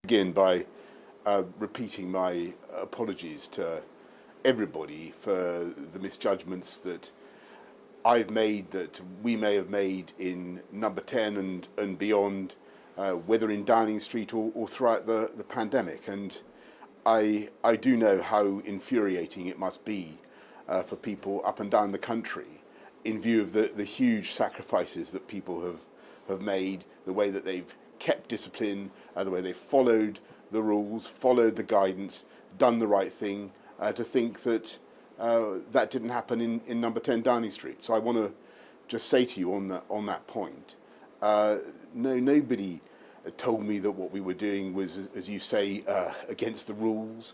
Begin by repeating my apologies to everybody for the misjudgments that I've made, that we may have made in number 10 and beyond, whether in Downing Street or throughout the pandemic. And I do know how infuriating it must be for people up and down the country in view of the huge sacrifices that people have made, the way that they've kept discipline, the way they've followed the rules, followed the guidance, done the right thing, to think that that didn't happen in number 10 Downing Street. So I want to just say to you on that point, nobody told me that what we were doing was, as you say, against the rules.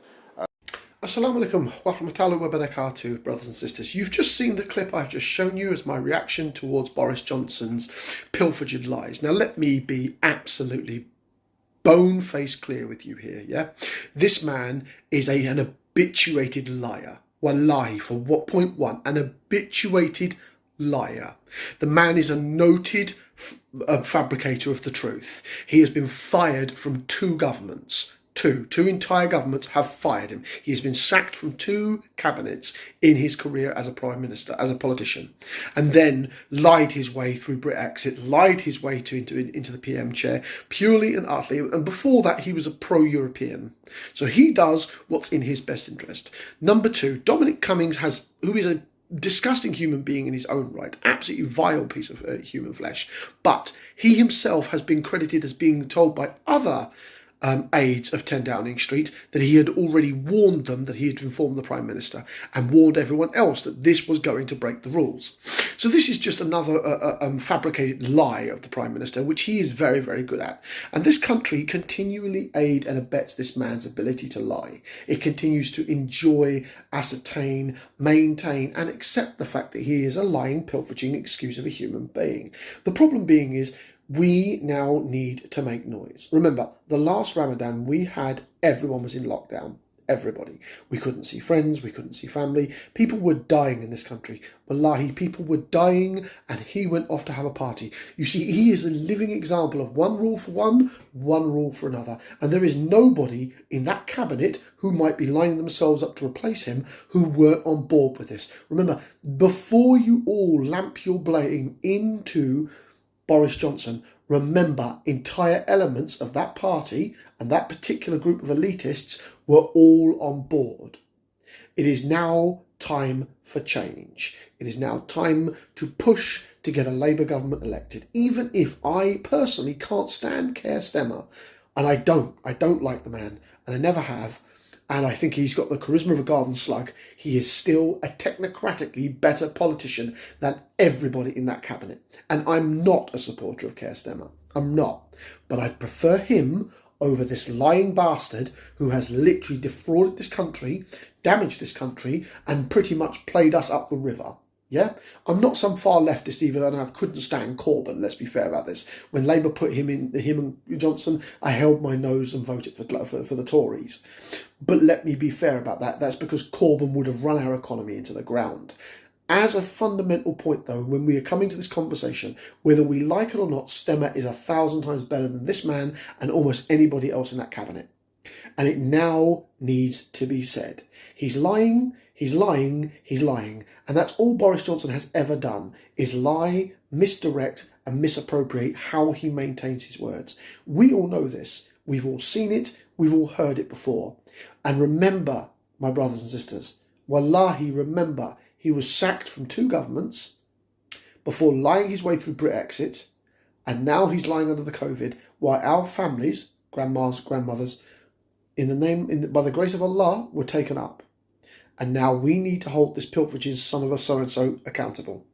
Assalamu alaikum wa rahmatullahi wa barakatuh, brothers and sisters. You've just seen the clip I've just shown you as my reaction towards Boris Johnson's pilfered lies. Now let me be absolutely bone-faced clear with you here, yeah? This man is an habituated liar. Wallahi, for what point one, an habituated liar. The man is a noted fabricator of the truth. He has been fired from two governments. Two entire governments have fired him. He has been sacked from two cabinets in his career as a prime minister, as a politician, and then lied his way through Brexit, lied his way into the PM chair, purely and utterly. And before that, he was a pro-European. So he does what's in his best interest. Number two, Dominic Cummings, who is a disgusting human being in his own right, absolutely vile piece of human flesh, but he himself has been credited as being told by other aides of 10 Downing Street that he had already warned them, that he had informed the Prime Minister and warned everyone else that this was going to break the rules. So this is just another fabricated lie of the Prime Minister, which he is very, very good at. And this country continually aids and abets this man's ability to lie. It continues to enjoy, ascertain, maintain and accept the fact that he is a lying, pilfering excuse of a human being. The problem being is, we now need to make noise. Remember, the last Ramadan everyone was in lockdown. Everybody. We couldn't see friends, we couldn't see family. People were dying in this country. Wallahi, people were dying and he went off to have a party. You see, he is a living example of one rule for one rule for another. And there is nobody in that cabinet who might be lining themselves up to replace him who weren't on board with this. Remember, before you all lamp your blame into Boris Johnson, remember, entire elements of that party and that particular group of elitists were all on board. It is now time for change. It is now time to push to get a Labour government elected, even if I personally can't stand Keir Starmer. And I don't like the man, and I never have. And I think he's got the charisma of a garden slug. He is still a technocratically better politician than everybody in that cabinet. And I'm not a supporter of Keir Starmer. I'm not. But I prefer him over this lying bastard who has literally defrauded this country, damaged this country, and pretty much played us up the river. Yeah, I'm not some far leftist either, and I couldn't stand Corbyn, let's be fair about this. When Labour put him and Johnson, I held my nose and voted for the Tories. But let me be fair about that. That's because Corbyn would have run our economy into the ground. As a fundamental point, though, when we are coming to this conversation, whether we like it or not, Starmer is 1,000 times better than this man and almost anybody else in that cabinet. And it now needs to be said. He's lying. He's lying, he's lying. And that's all Boris Johnson has ever done, is lie, misdirect and misappropriate how he maintains his words. We all know this. We've all seen it. We've all heard it before. And remember, my brothers and sisters, wallahi, remember, he was sacked from two governments before lying his way through Brexit, and now he's lying under the COVID, while our families, grandmas, grandmothers, by the grace of Allah, were taken up. And now we need to hold this pilferage's son of a so-and-so accountable.